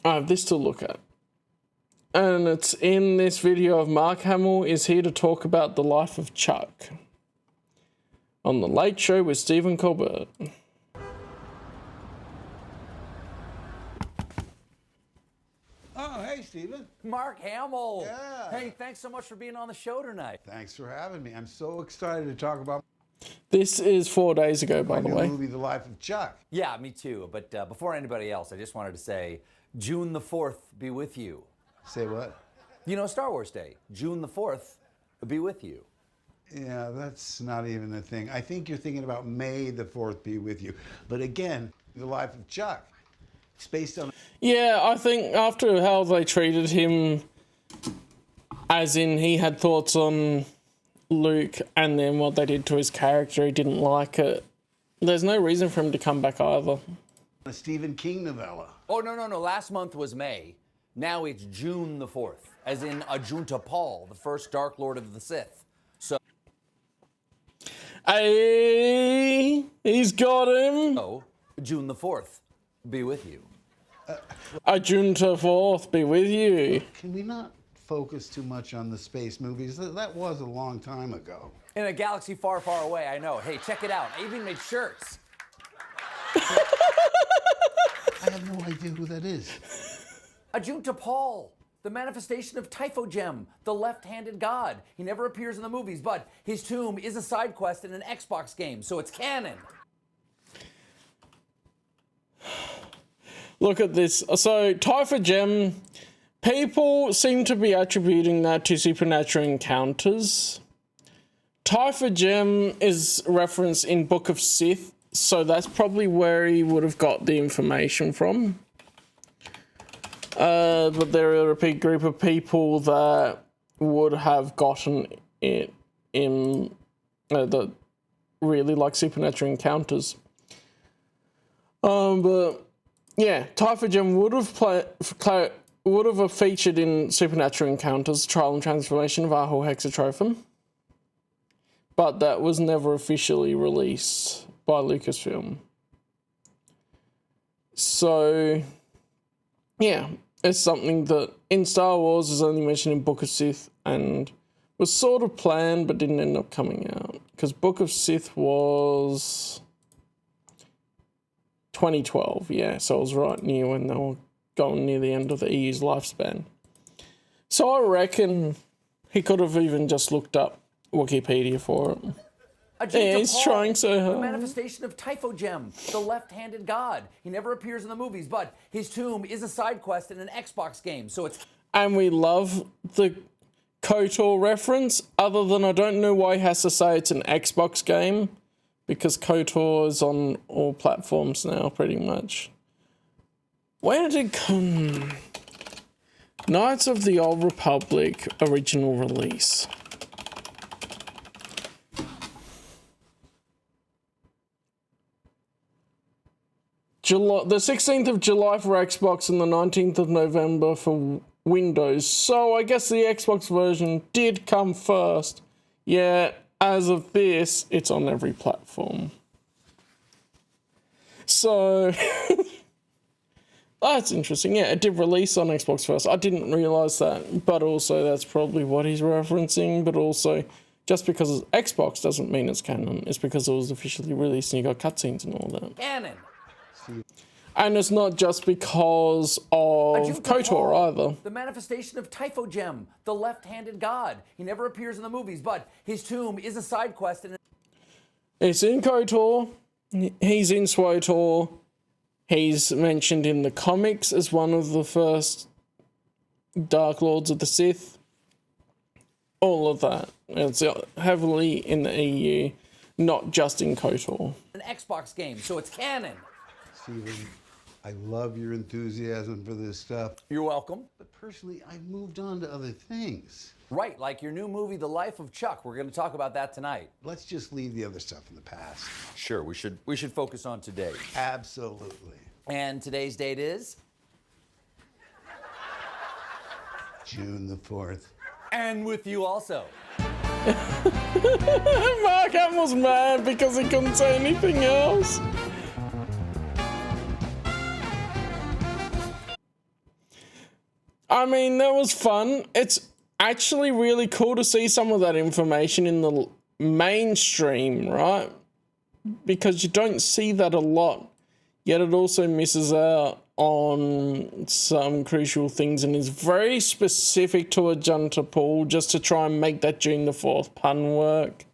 I have this to look at. And it's in this video of Mark Hamill is here to talk about the life of Chuck on The Late Show with Stephen Colbert. Oh, hey, Stephen. Mark Hamill. Yeah. Hey, thanks so much for being on the show tonight. Thanks for having me. I'm so excited to talk about This is 4 days ago, by the my new way. movie, The Life of Chuck. Yeah, me too. But before anybody else, I just wanted to say June the 4th be with you. Say what? You know, Star Wars Day, June the 4th be with you. Yeah, that's not even a thing. I think you're thinking about May the 4th be with you. But again, The Life of Chuck. It's based on... Yeah, I think after how they treated him, as in he had thoughts on Luke and then what they did to his character, he didn't like it. There's no reason for him to come back either. a Stephen King novella. Oh, no. Last month was May. Now it's June the 4th, as in Ajunta Paul, the first Dark Lord of the Sith. So... Hey, he's got him. Oh, June the 4th be with you. Ajunta 4th be with you. Can we not focus too much on the space movies? That was a long time ago. In a galaxy far, far away, I know. Hey, check it out. I even made shirts. I have no idea who that is. Ajunta Paul, the manifestation of Typhogem, the left-handed god. He never appears in the movies, but his tomb is a side quest in an Xbox game, so it's canon. Look at this. So, Typhogem, people seem to be attributing that to supernatural encounters. Typhogem is referenced in Book of Sith, so that's probably where he would have got the information from. But there are a big group of people that would have gotten it in that really like supernatural encounters. But yeah, Typhogem would have featured in Supernatural Encounters, Trial and Transformation of Ahul Hexatrophin, but that was never officially released by Lucasfilm. So, yeah, it's something that in Star Wars is only mentioned in Book of Sith and was sort of planned but didn't end up coming out, because Book of Sith was 2012, yeah, so it was right near when they were going near the end of the EU's lifespan. So I reckon he could have even just looked up Wikipedia for it. Yeah, he's trying so hard. The manifestation of Typhogem, the left-handed god. He never appears in the movies, but his tomb is a side quest in an Xbox game, so it's... And we love the KOTOR reference, other than I don't know why he has to say it's an Xbox game, because KOTOR is on all platforms now, pretty much. Where did it come? Knights of the Old Republic original release. The 16th of July for Xbox and the 19th of November for Windows. So I guess the Xbox version did come first. Yeah, as of this, it's on every platform. So that's interesting. Yeah, it did release on Xbox first. I didn't realise that, but also that's probably what he's referencing. But also, just because it's Xbox doesn't mean it's canon. It's because it was officially released and you got cutscenes and all that. Canon. And it's not just because of KOTOR either. The manifestation of Typhogem, the left-handed god. He never appears in the movies, but his tomb is a side quest in... It's in KOTOR. He's in SWTOR. He's mentioned in the comics as one of the first Dark Lords of the Sith. All of that. It's heavily in the EU, not just in KOTOR. An Xbox game, so it's canon. Stephen, I love your enthusiasm for this stuff. You're welcome. But personally, I've moved on to other things. Right, like your new movie, The Life of Chuck. We're going to talk about that tonight. Let's just leave the other stuff in the past. Sure, we should focus on today. Absolutely. And today's date is? June the 4th. And with you also. Mark Hamill's mad because he couldn't say anything else. I mean, that was fun. It's actually really cool to see some of that information in the mainstream, right? Because you don't see that a lot. Yet it also misses out on some crucial things and is very specific to Agenta Pool just to try and make that June the 4th pun work.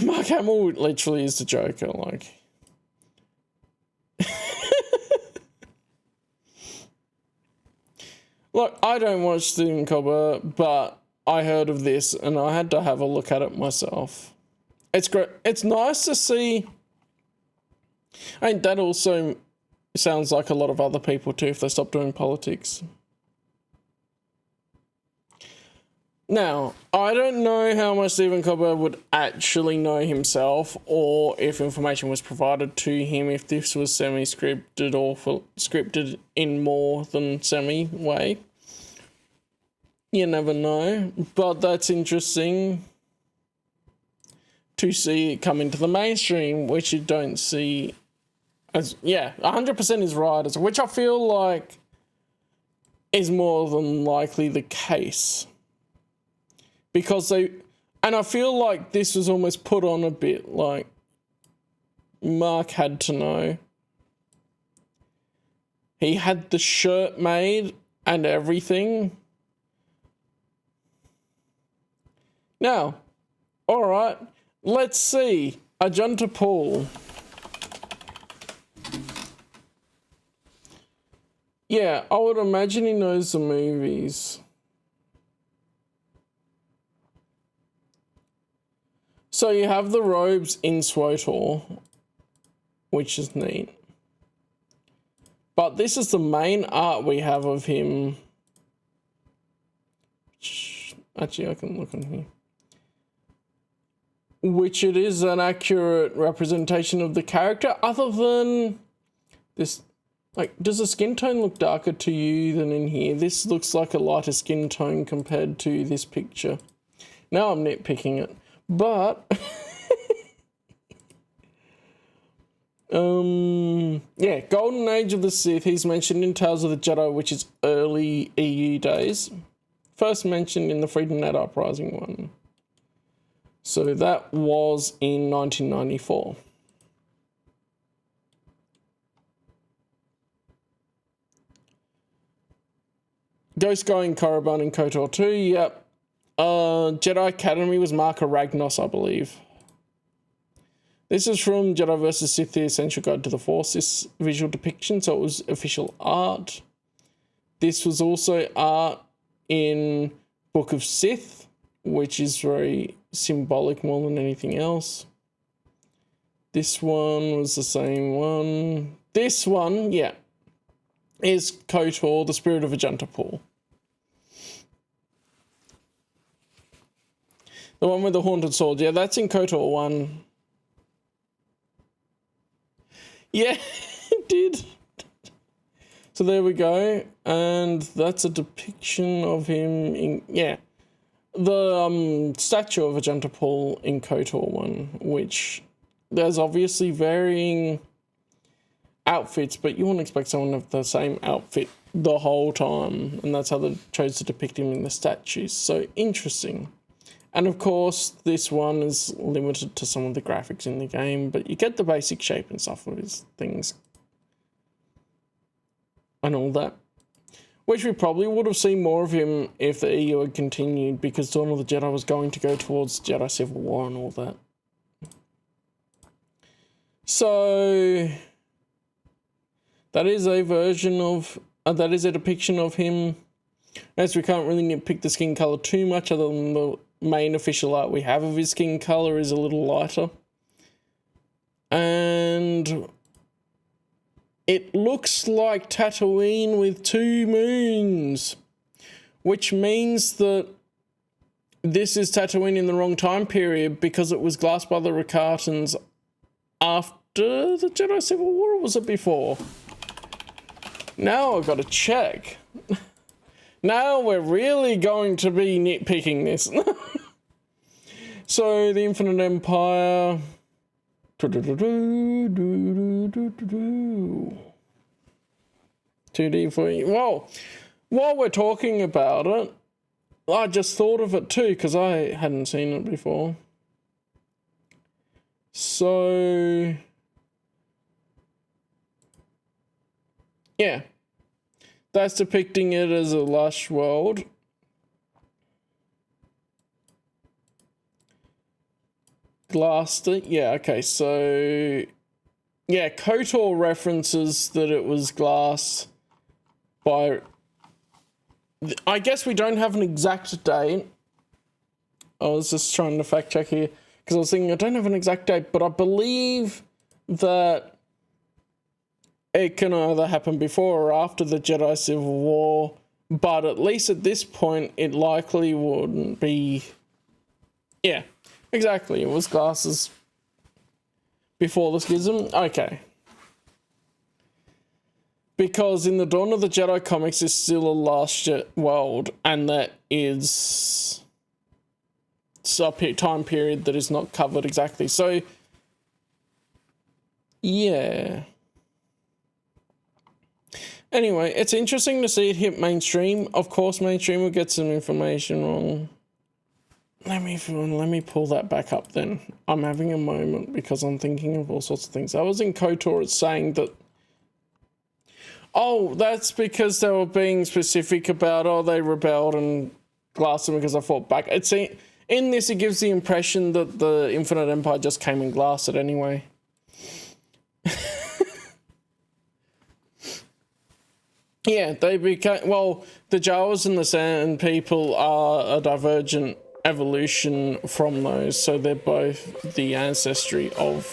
Mark Hamill literally is the Joker, like. Look, I don't watch Stephen Colbert, but I heard of this and I had to have a look at it myself. It's great. It's nice to see. I mean, that also sounds like a lot of other people too if they stop doing politics. Now, I don't know how much Stephen Colbert would actually know himself or if information was provided to him if this was semi-scripted or scripted in more than semi-way. You never know, but that's interesting to see it come into the mainstream, which you don't see as, 100% is right, which I feel like is more than likely the case. Because and I feel like this was almost put on a bit, like Mark had to know. He had the shirt made and everything. Now, alright, let's see. Agenta Pool. Yeah, I would imagine he knows the movies. So you have the robes in SWTOR, which is neat. But this is the main art we have of him. Actually, I can look on here. Which it is an accurate representation of the character, other than this. Like, does the skin tone look darker to you than in here? This looks like a lighter skin tone compared to this picture. Now I'm nitpicking it. But, yeah, Golden Age of the Sith, he's mentioned in Tales of the Jedi, which is early EU days. First mentioned in the Freedom Net Uprising one. So that was in 1994. Ghost Guy in Korriban in KOTOR 2, yep. Jedi Academy was Marka Ragnos, I believe. This is from Jedi vs. Sith, The Essential Guide to the Force, this visual depiction, so it was official art. This was also art in Book of Sith, which is very symbolic more than anything else. This one was the same one. This one, yeah, is KOTOR, The Spirit of Agenta Pool. The one with the haunted sword, yeah, that's in KOTOR 1. Yeah, it did. So there we go, and that's a depiction of him in, yeah, the statue of Agenta Pool in KOTOR 1, which there's obviously varying outfits, but you wouldn't expect someone to have the same outfit the whole time, and that's how they chose to depict him in the statues. So interesting. And of course, this one is limited to some of the graphics in the game, but you get the basic shape and stuff of his things. And all that. Which we probably would have seen more of him if the EU had continued, because Dawn of the Jedi was going to go towards Jedi Civil War and all that. So that is a version of, that is a depiction of him. As we can't really nitpick the skin colour too much, other than the main official art we have of his skin colour is a little lighter. And it looks like Tatooine with 2 moons, which means that this is Tatooine in the wrong time period because it was glassed by the Rakatans after the Jedi Civil War, or was it before? Now I've got to check. Now we're really going to be nitpicking this. So, the Infinite Empire. 2D for you. Well, while we're talking about it, I just thought of it too because I hadn't seen it before. So, yeah, that's depicting it as a lush world. Glassed it. Yeah, okay, so yeah, KOTOR references that it was glassed by, I guess we don't have an exact date. I was just trying to fact check here because I was thinking I don't have an exact date, but I believe that it can either happen before or after the Jedi Civil War, but at least at this point it likely wouldn't be. Yeah, exactly, it was glasses before the schism. Okay. Because in the Dawn of the Jedi comics is still a last world, and that is a time period that is not covered exactly. So, yeah. Anyway, it's interesting to see it hit mainstream. Of course, mainstream will get some information wrong. Let me pull that back up then. I'm having a moment because I'm thinking of all sorts of things. I was in KOTOR, it's saying that, oh, that's because they were being specific about, oh, they rebelled and glassed them because I fought back. It's in this, it gives the impression that the Infinite Empire just came and glassed it anyway. Yeah, they became, well, the Jawas and the Sand people are a divergent evolution from those, so they're both the ancestry of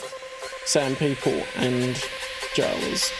Sand people and Jawas.